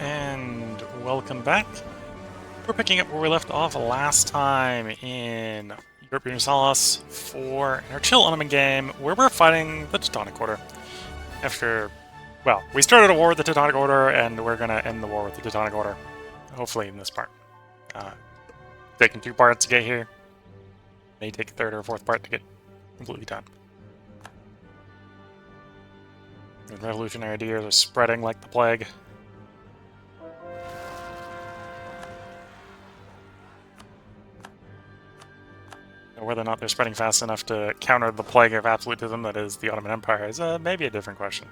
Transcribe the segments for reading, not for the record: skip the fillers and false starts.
and welcome back. We're picking up where we left off last time in Europa Universalis for our chill Ottoman game, where we're fighting the Teutonic Order. After, well, we started a war with the Teutonic Order, and we're gonna end the war with the Teutonic Order, hopefully in this part. Taking 2 parts to get here. May take a 3rd or 4th part to get completely done. The revolutionary ideas are spreading like the plague. Whether or not they're spreading fast enough to counter the plague of absolutism that is the Ottoman Empire is maybe a different question.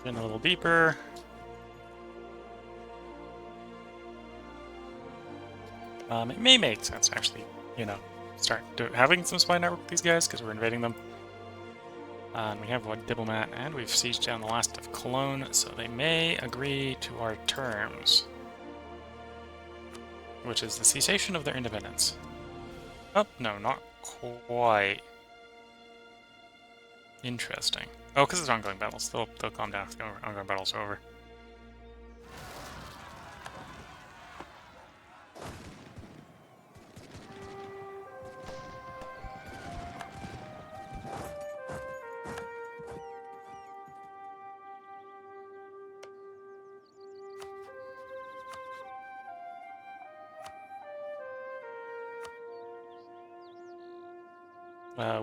In a little deeper. It may make sense, actually, start having some spy network with these guys, because we're invading them. And we have one diplomat, and we've sieged down the last of Cologne, so they may agree to our terms. Which is the cessation of their independence. Oh, no, not quite. Interesting. Oh, because it's ongoing battles. They'll calm down if the ongoing battles are over.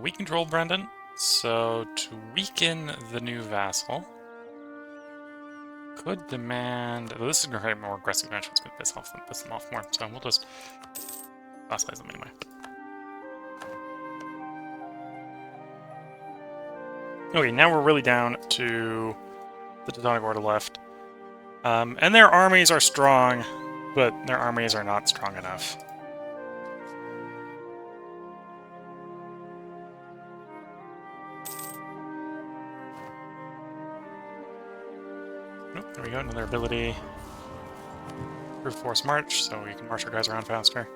We control Brendan. So, to weaken the new vassal, could demand... Well, this is going to create more aggressive measures, it's going to piss them off more, so we'll just vassalize them anyway. Okay, now we're really down to the Teutonic Order left. And their armies are strong, but their armies are not strong enough. There we go, another ability. Brute force march, so we can march our guys around faster.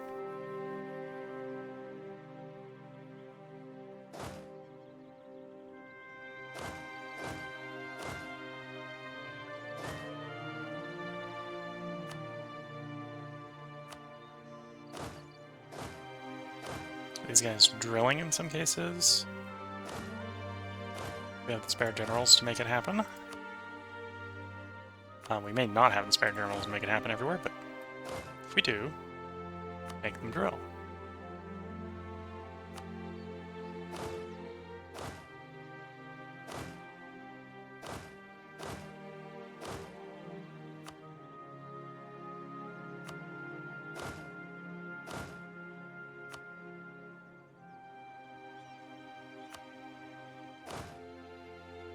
These guys drilling in some cases. We have the spare generals to make it happen. We may not have the spare generals to make it happen everywhere, but if we do, make them drill.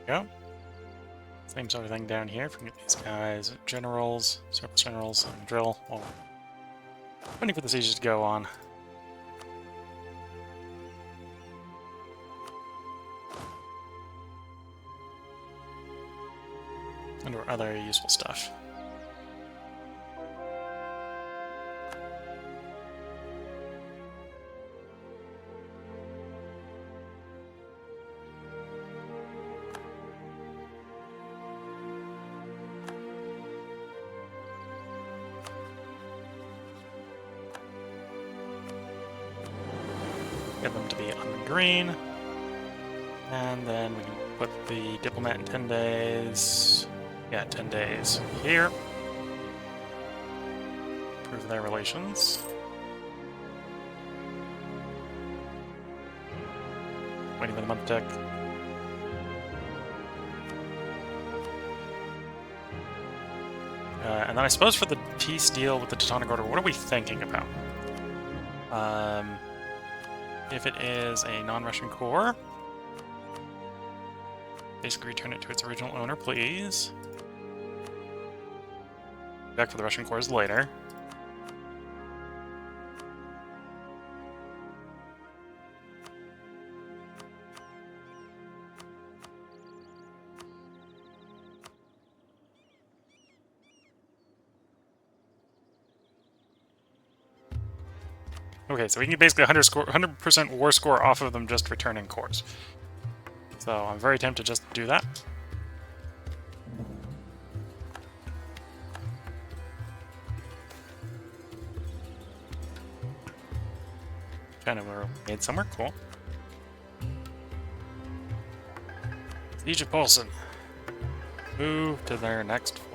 There we go. Same sort of thing down here. If we get these guys, generals, surplus generals, and drill. Well, waiting for the sieges to go on. And or other useful stuff. Get them to be on the green. And then we can put the diplomat in 10 days. Yeah, 10 days here. Improve their relations. Waiting for the month tick. And then I suppose for the peace deal with the Teutonic Order, what are we thinking about? If it is a non-Russian core, basically return it to its original owner, please. Back for the Russian cores later. Okay, so we can get basically 100% war score off of them just returning cores. So I'm very tempted just to do that. Kind of were made somewhere, cool. Siege of Polson. Move to their next fort.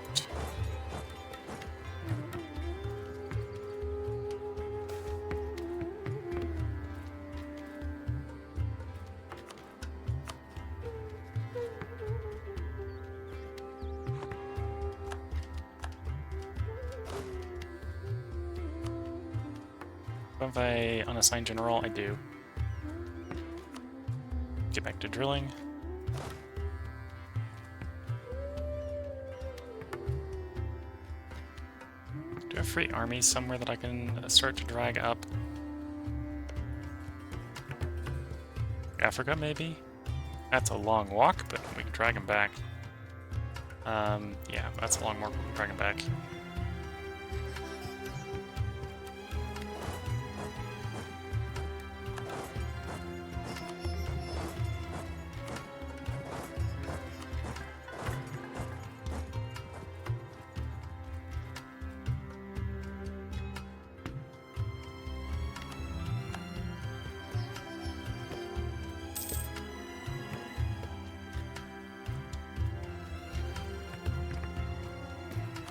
Have I unassigned general? I do. Get back to drilling. Do I have free armies somewhere that I can start to drag up? Africa, maybe? That's a long walk, but we can drag him back. Yeah, that's a long walk, we can drag him back.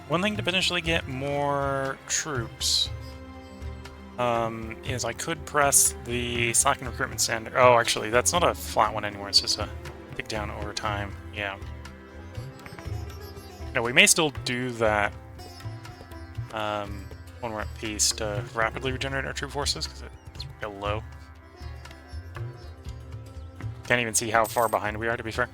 One thing to potentially get more troops is I could press the slack and recruitment standard. Oh, actually, that's not a flat one anymore. It's just a tick down over time. Yeah. No, we may still do that when we're at peace to rapidly regenerate our troop forces because it's real low. Can't even see how far behind we are, to be fair.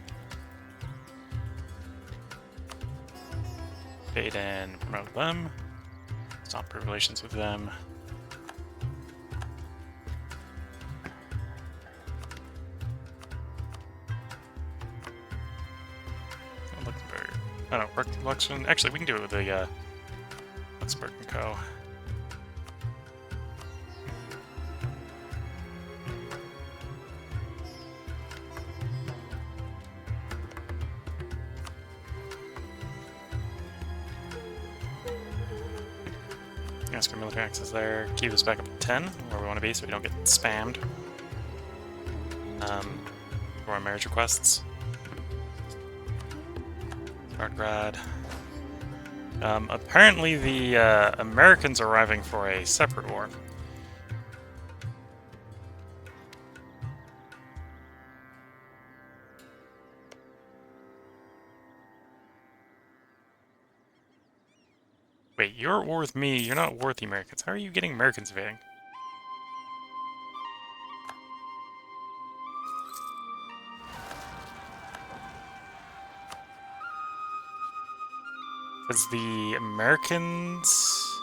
Fade and promote them. Stop relations with them. Luxembourg. Oh no, Luxembourg. Actually, we can do it with the Luxembourg and Co. Ask for military access there. Keep us back up to 10, where we want to be, so we don't get spammed. For our marriage requests. Stargrad. Apparently the Americans are arriving for a separate war. Wait, you're at war with me, you're not at war with the Americans. How are you getting Americans invading? Because the Americans...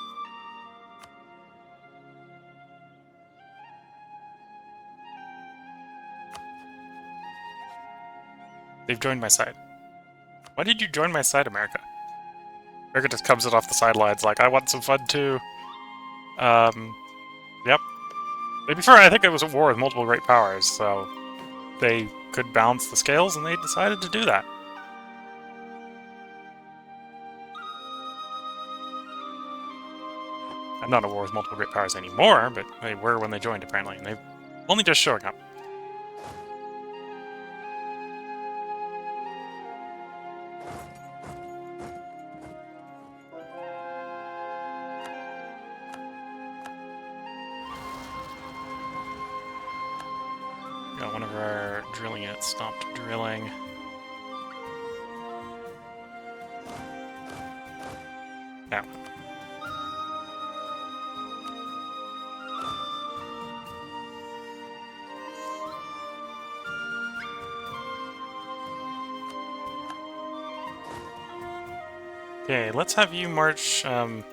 They've joined my side. Why did you join my side, America? America just comes in off the sidelines like, I want some fun too. Yep. To be fair, I think it was at war with multiple great powers, so they could balance the scales, and they decided to do that. I'm not at war with multiple great powers anymore, but they were when they joined, apparently, and they're only just showing up. Got one of our drilling units stopped drilling. Now. Okay, let's have you march down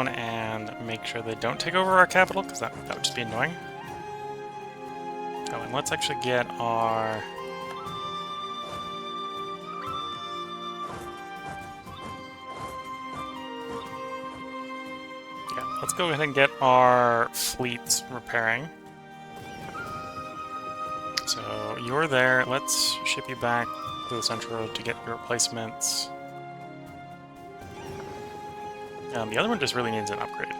and make sure they don't take over our capital, because that would just be annoying. Oh, and let's actually get our... Yeah, let's go ahead and get our fleets repairing. So you're there. Let's ship you back to the Central Road to get your replacements. The other one just really needs an upgrade,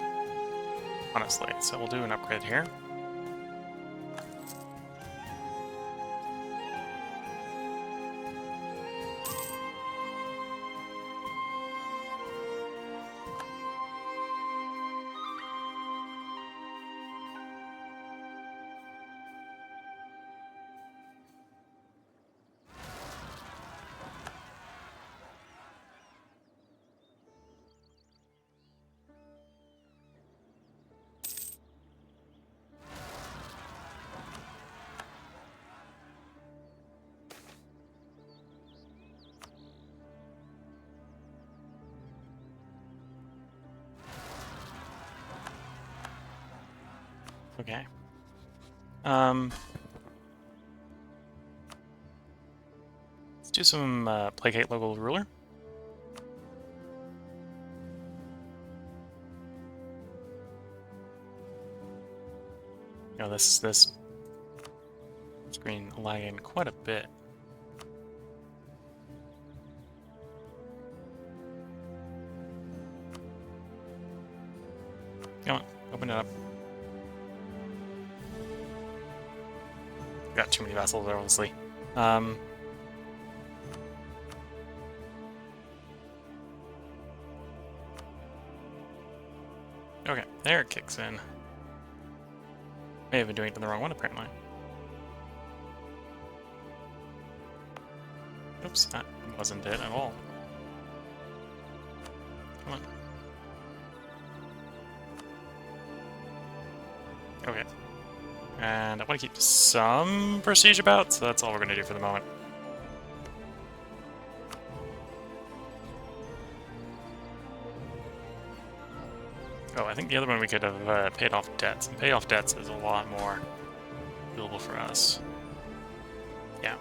honestly. So we'll do an upgrade here. Okay. Let's do some placate local ruler. You know, this screen lagging quite a bit. Come on, open it up. Got too many vassals, obviously. Okay, there it kicks in. May have been doing it in the wrong one, apparently. Oops, that wasn't it at all. Come on. Okay. And I want to keep some prestige about, so that's all we're going to do for the moment. Oh, I think the other one we could have paid off debts. And pay off debts is a lot more doable for us. Yeah.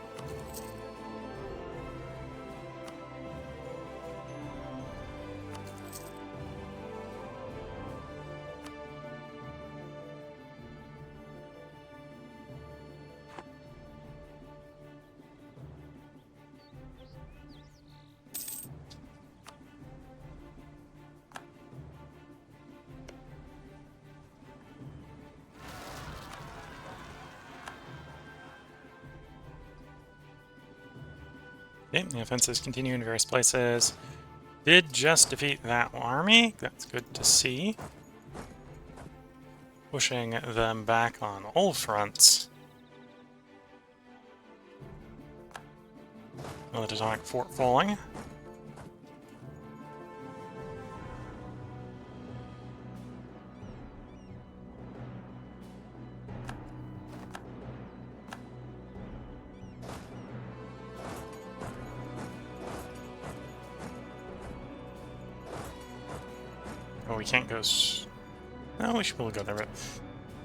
Okay, the offensives continue in various places. Did just defeat that army. That's good to see. Pushing them back on all fronts. Another Teutonic fort falling. Oh, we can't go... No, we should be able to go there, but...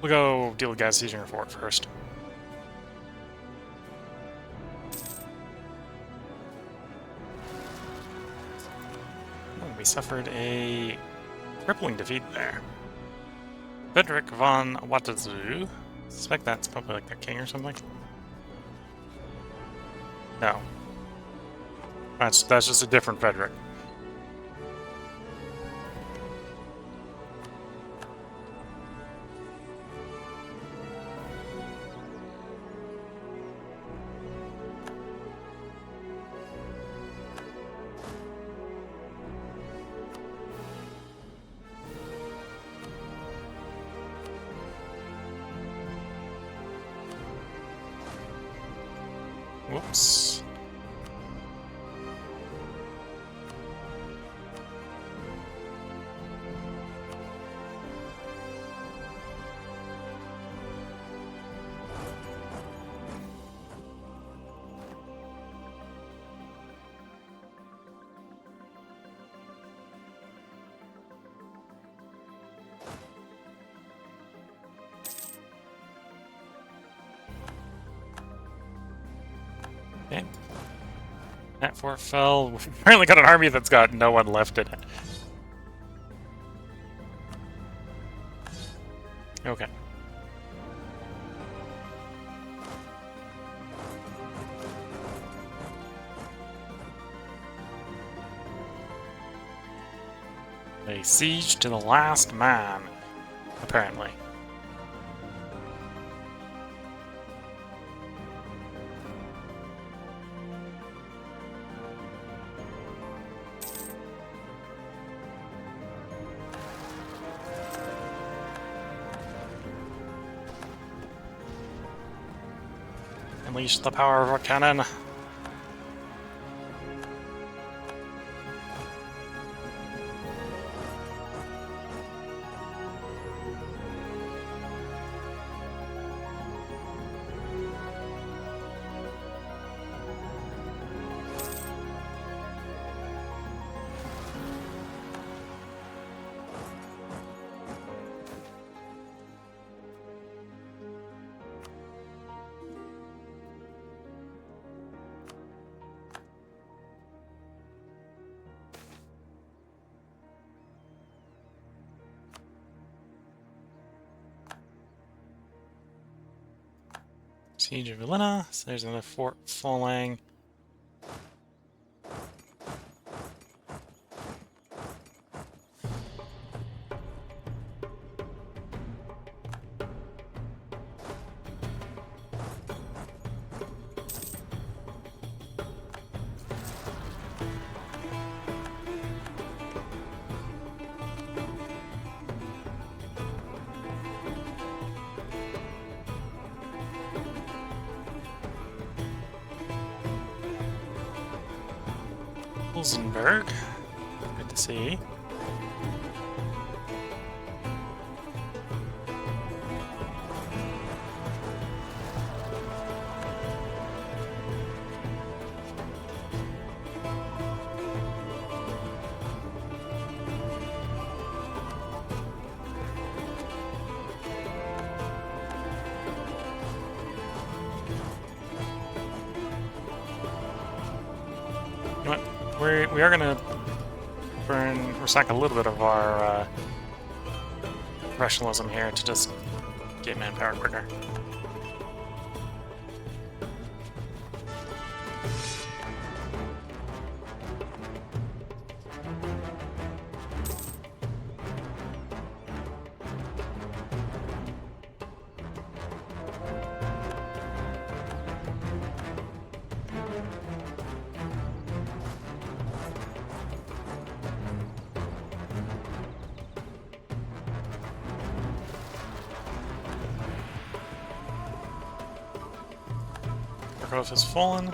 We'll go deal with guys sieging our fort first. Oh, we suffered a crippling defeat there. Frederick von Watazu. I suspect that's probably like the king or something. No. That's just a different Frederick. Whoops. Okay. That fort fell. We've apparently got an army that's got no one left in it. Okay. A siege to the last man, apparently. Unleash the power of our cannon. Siege of Vilena. So there's another fort falling. Rosenberg. Good to see. You know what? We are gonna burn or sack a little bit of our rationalism here to just get manpower quicker. Growth has fallen.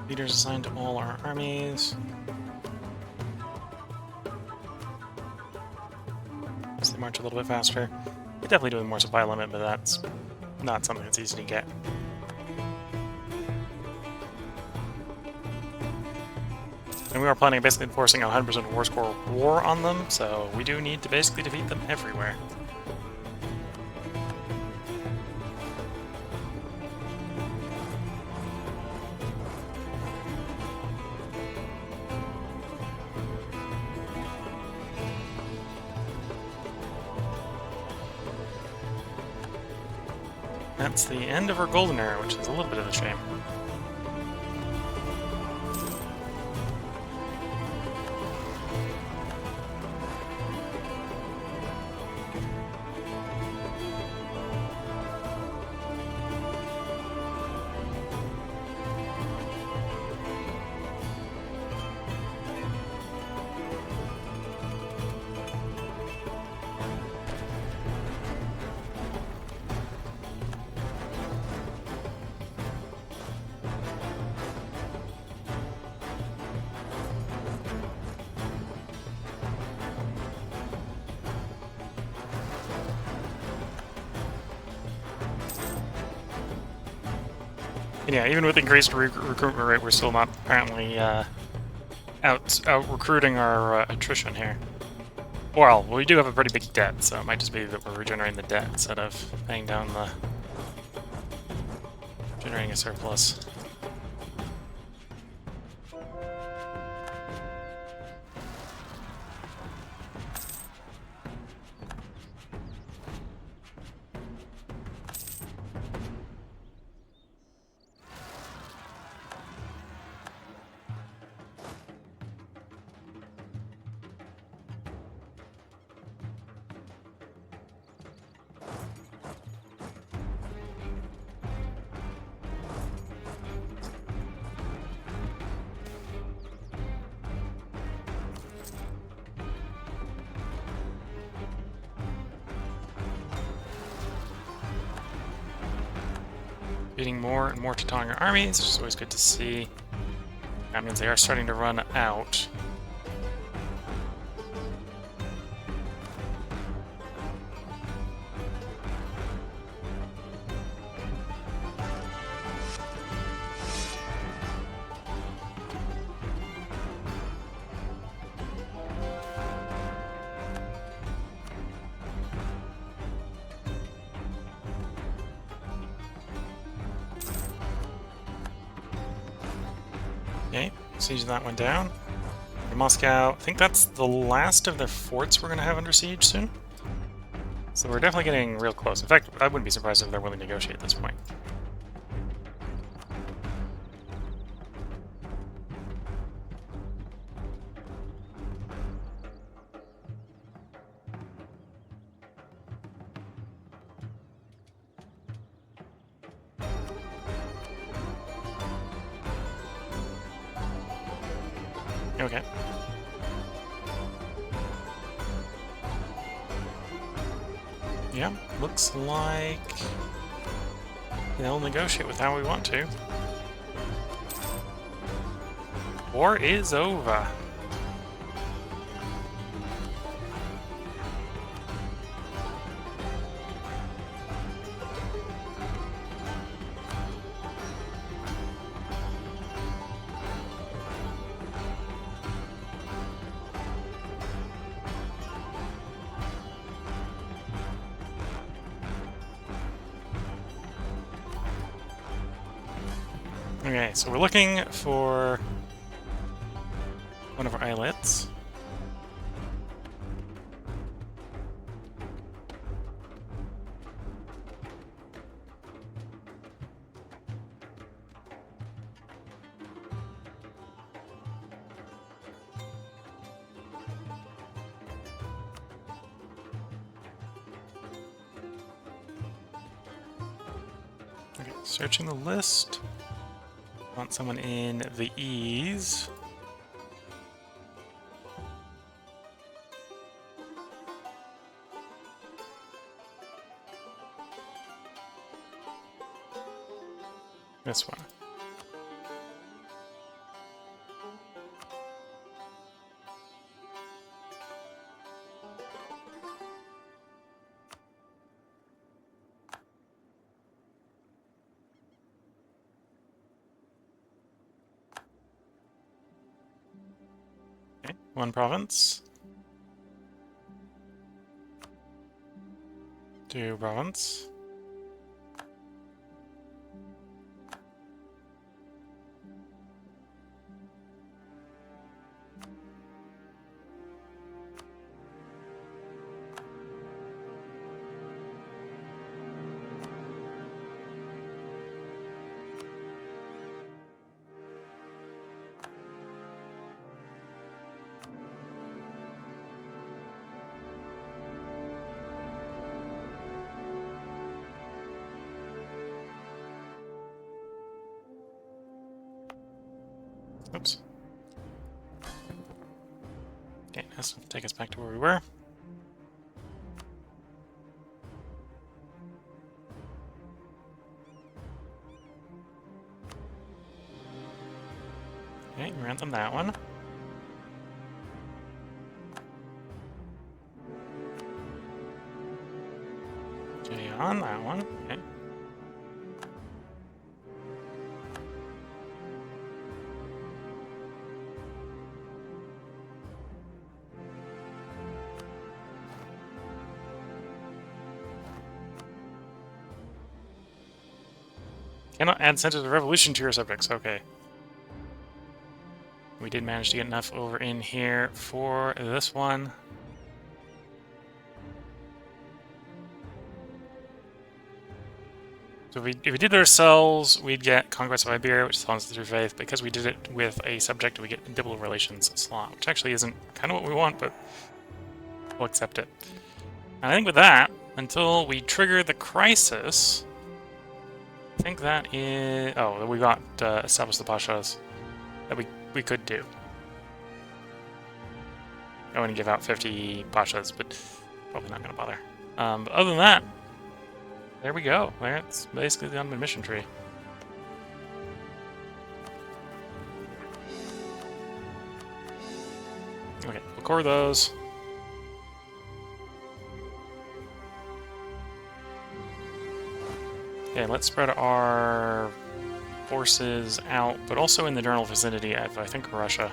Leaders assigned to all our armies. As they march a little bit faster. We're definitely doing more supply limit, but that's not something that's easy to get. And we are planning basically enforcing a 100% war score war on them, so we do need to basically defeat them everywhere. That's the end of our golden era, which is a little bit of a shame. And yeah, even with increased recruitment rate, we're still not apparently out recruiting our attrition here. Well, we do have a pretty big debt, so it might just be that we're regenerating the debt instead of paying down the... generating a surplus. Beating more and more Teutonic armies, which is always good to see. That means they are starting to run out. Okay, siege that one down. Moscow, I think that's the last of their forts we're going to have under siege soon. So we're definitely getting real close. In fact, I wouldn't be surprised if they're willing to negotiate at this point. Okay. Yeah, looks like they'll negotiate with how we want to. War is over. Okay, so we're looking for one of our islets. Okay, searching the list. Want someone in the E's. This one. Okay, one province. Two province. Oops. Okay, this will take us back to where we were. Okay, ransom that one. Okay, on that one. Okay. Cannot add centers of revolution to your subjects. Okay. We did manage to get enough over in here for this one. So if we did it ourselves, we'd get Conquest of Iberia, which spawns through faith. Because we did it with a subject, we get Dibble relations slot, which actually isn't kind of what we want, but we'll accept it. And I think with that, until we trigger the crisis, I think that is... Oh, we got Establish the Pashas that we could do. I want to give out 50 Pashas, but probably not going to bother. But other than that, there we go. That's basically the Ottoman mission tree. Okay, we'll core those. Okay, let's spread our forces out, but also in the general vicinity of, I think, Russia.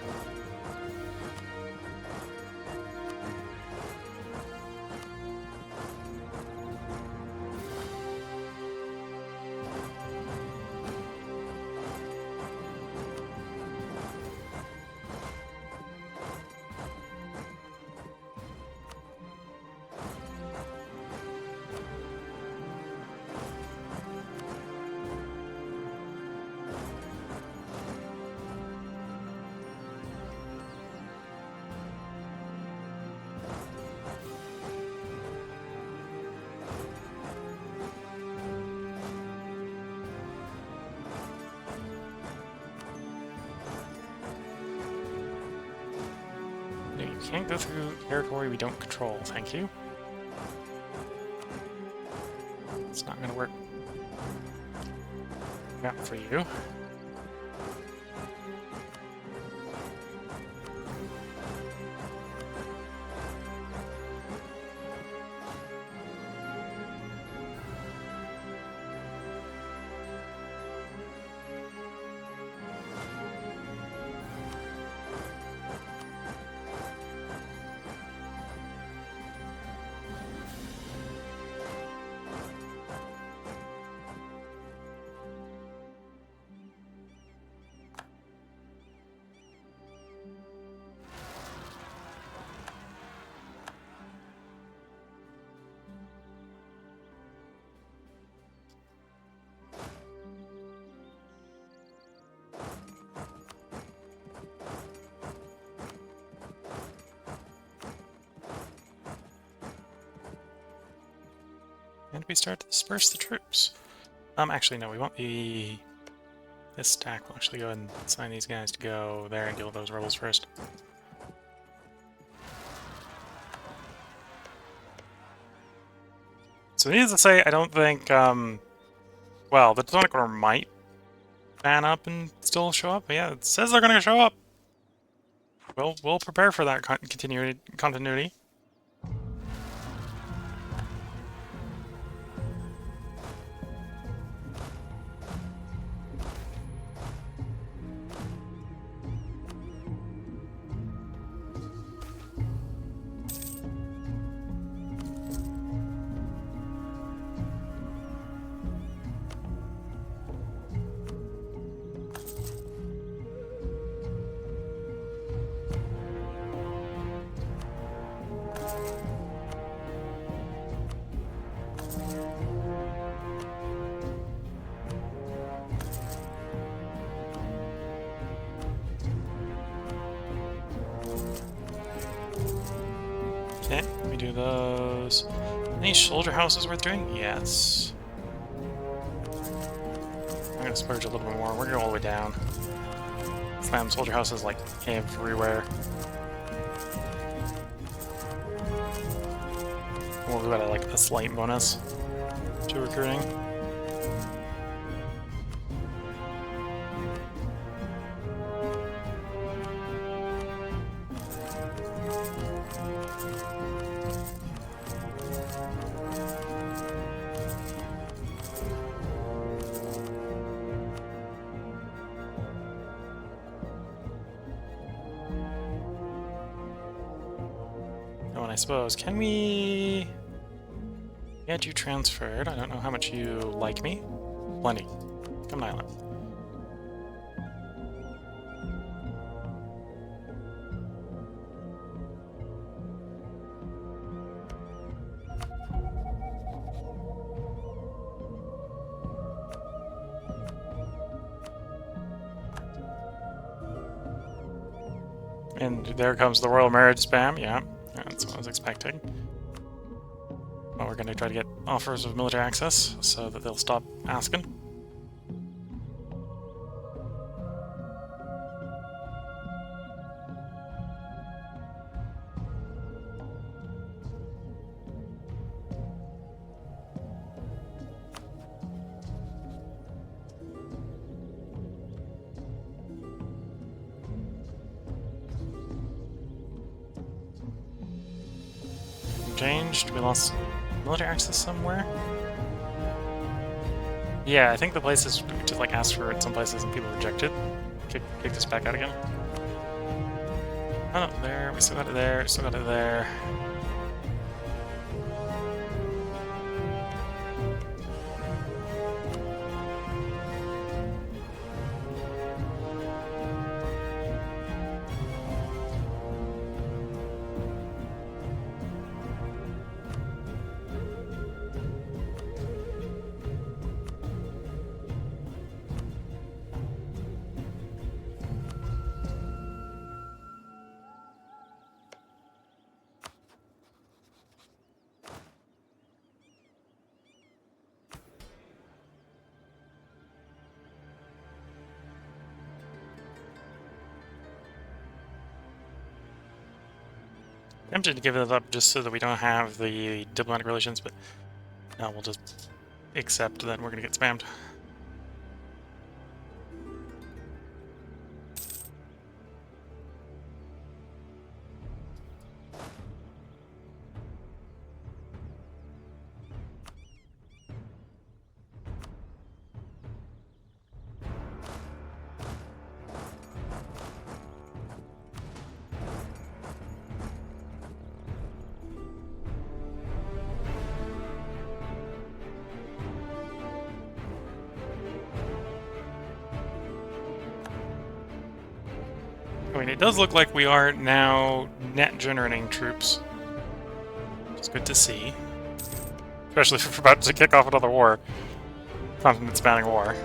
Can't go through territory we don't control, thank you. It's not gonna work. Not for you. And we start to disperse the troops. Actually, no, we want the... This stack will actually go ahead and assign these guys to go there and deal with those rebels first. So needless to say, I don't think, well, the Teutonic Order might ban up and still show up, but yeah, it says they're gonna show up. We'll prepare for that continuity. Okay, we do those. Any soldier houses worth doing? Yes. I'm gonna splurge a little bit more. We're gonna go all the way down. Slam soldier houses like everywhere. We'll do like a slight bonus to recruiting. I suppose. Can we get you transferred? I don't know how much you like me. Plenty. Come to island. And there comes the royal marriage spam. Yeah, that's what I was expecting. Well, we're going to try to get offers of military access so that they'll stop asking. Changed. We lost military access somewhere. Yeah, I think the places we just like asked for it some places and people rejected. Kick this back out again. Oh no, there. We still got it there. Still got it there. Tempted to give it up just so that we don't have the diplomatic relations, but no, we'll just accept that we're going to get spammed. I mean, it does look like we are now net generating troops. It's good to see. Especially if we're about to kick off another war. Continent spanning war.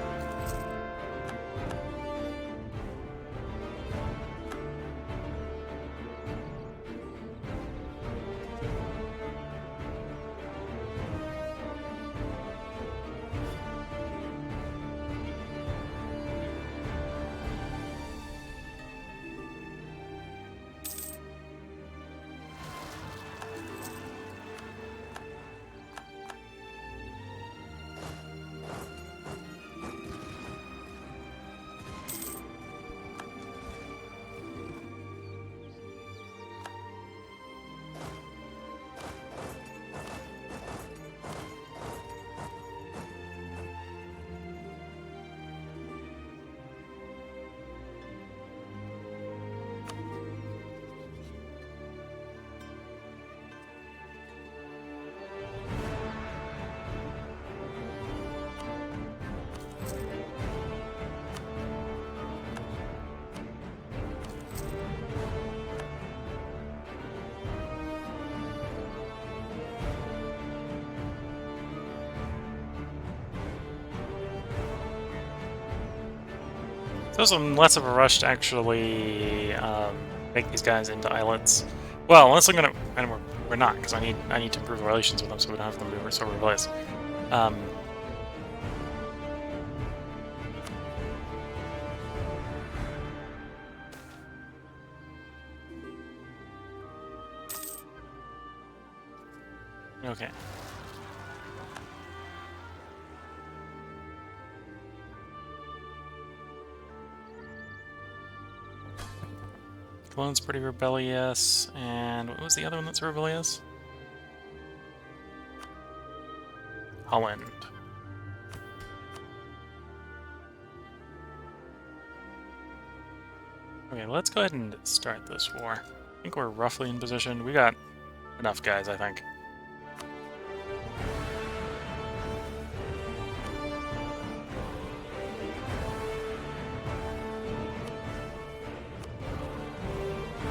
So I'm less of a rush to actually make these guys into islets. Well, unless I'm gonna, and we're not, because I need to improve relations with them so we don't have them be so rebellious. Okay. Cologne's pretty rebellious, and what was the other one that's rebellious? Holland. Okay, let's go ahead and start this war. I think we're roughly in position. We got enough guys, I think.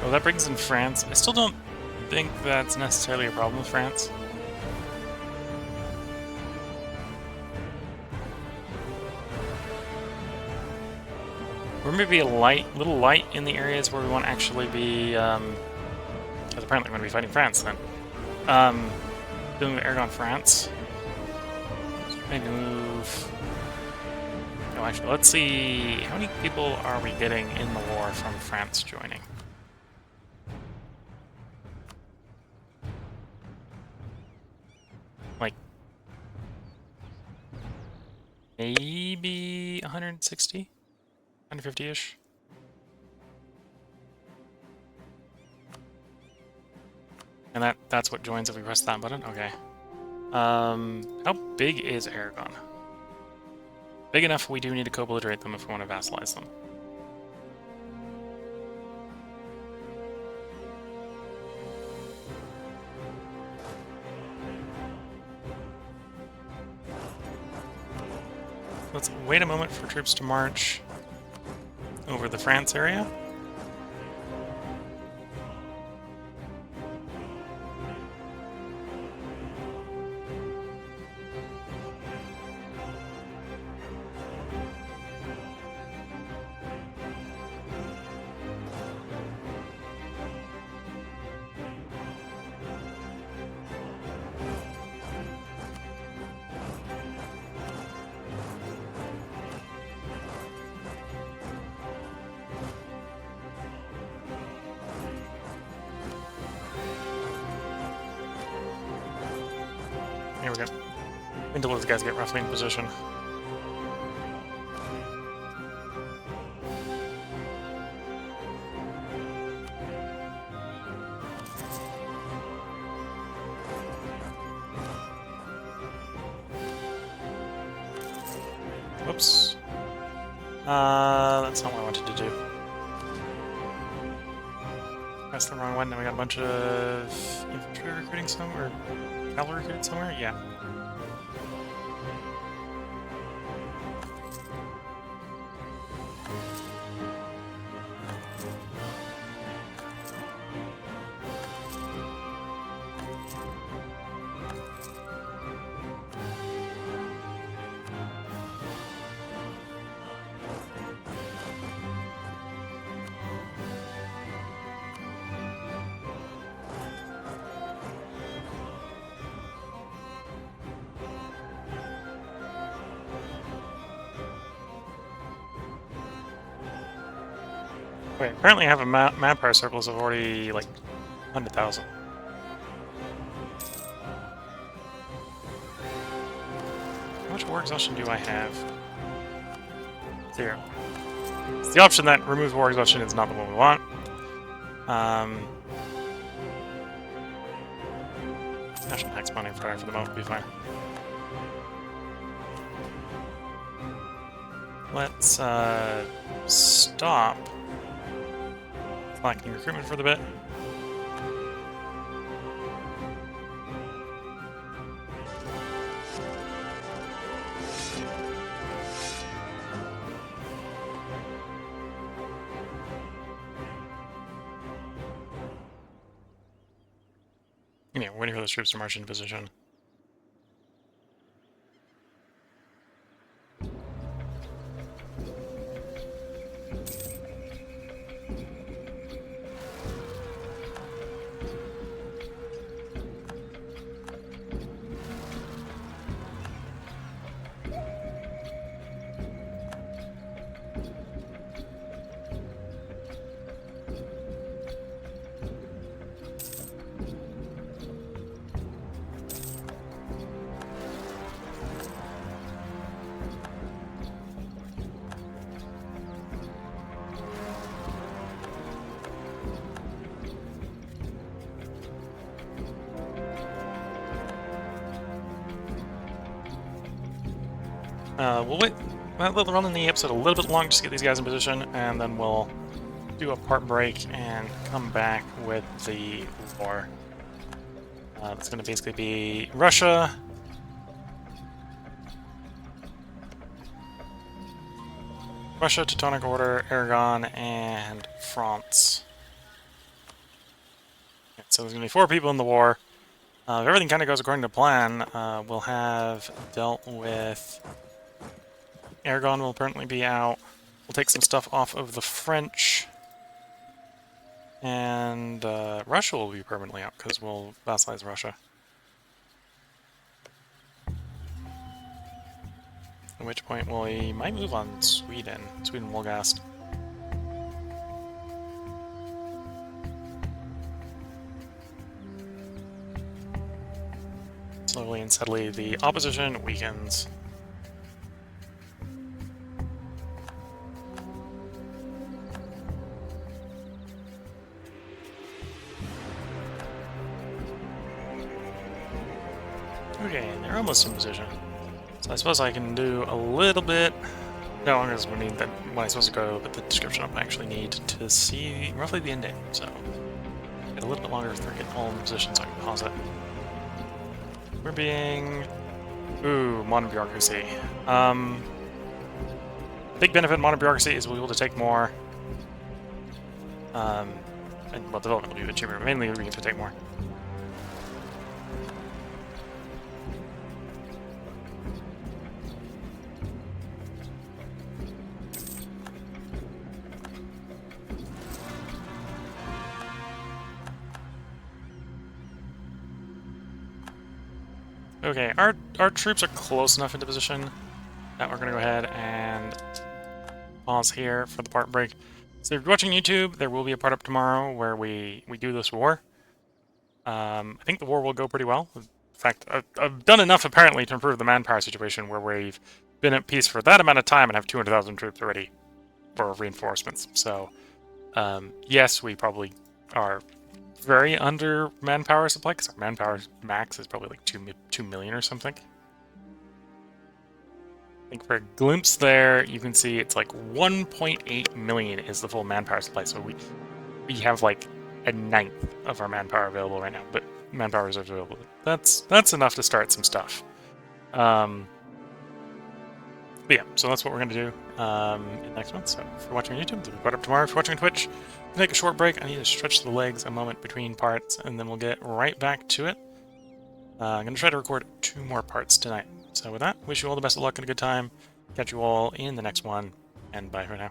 Oh, that brings in France. I still don't think that's necessarily a problem with France. We're maybe a little light in the areas where we want to actually be, because apparently we're going to be fighting France then. Dealing with Aragon, France. So maybe move. No, actually, let's see. How many people are we getting in the war from France joining? Like, maybe 160? 150-ish? And that's what joins if we press that button? Okay. How big is Aragon? Big enough we do need to co-belligerate them if we want to vassalize them. Let's wait a moment for troops to march over the France area. Here we go. Until those guys get roughly in position. Whoops. That's not what I wanted to do. That's the wrong one. Now we got a bunch of infantry recruiting somewhere, or cavalry recruiting somewhere? Yeah. Wait, apparently I have a manpower surplus of already, like, 100,000. How much war exhaustion do I have? 0. It's the option that removes war exhaustion is not the one we want. National tax money for the moment will be fine. Let's, stop collecting recruitment for the bit. Yeah, we're waiting for those troops to march into position. We'll wait. We'll run the episode a little bit long just to get these guys in position, and then we'll do a part break and come back with the war. It's going to basically be Russia, Teutonic Order, Aragon, and France. so there's going to be 4 people in the war. If everything kind of goes according to plan, we'll have dealt with... Aragon will apparently be out. We'll take some stuff off of the French. And Russia will be permanently out, because we'll vassalize Russia. At which point we might move on Sweden. Sweden Wolgast. Slowly and steadily, the opposition weakens. Okay, and they're almost in position. So I suppose I can do a little bit. No, because we need that when I'm supposed to go put the description up, I actually need to see roughly the end date. So get a little bit longer to get all in position so I can pause it. We're being... Ooh, modern bureaucracy. Big benefit of modern bureaucracy is we'll be able to take more. And, well, development will be a bit cheaper, but mainly we get to take more. Okay, our troops are close enough into position that we're going to go ahead and pause here for the part break. So if you're watching YouTube, there will be a part up tomorrow where we do this war. I think the war will go pretty well. In fact, I've done enough apparently to improve the manpower situation where we've been at peace for that amount of time and have 200,000 troops already for reinforcements. So, yes, we probably are very under manpower supply, because our manpower max is probably like 2 million or something. I think for a glimpse there, you can see it's like 1.8 million is the full manpower supply, so we have like a ninth of our manpower available right now, but manpower reserves available. That's enough to start some stuff. But yeah, so that's what we're going to do in next month. So if you're watching on YouTube, we'll be put up tomorrow. If you're watching on Twitch, take a short break. I need to stretch the legs a moment between parts, and then we'll get right back to it. I'm going to try to record 2 more parts tonight. So with that, wish you all the best of luck and a good time. Catch you all in the next one, and bye for now.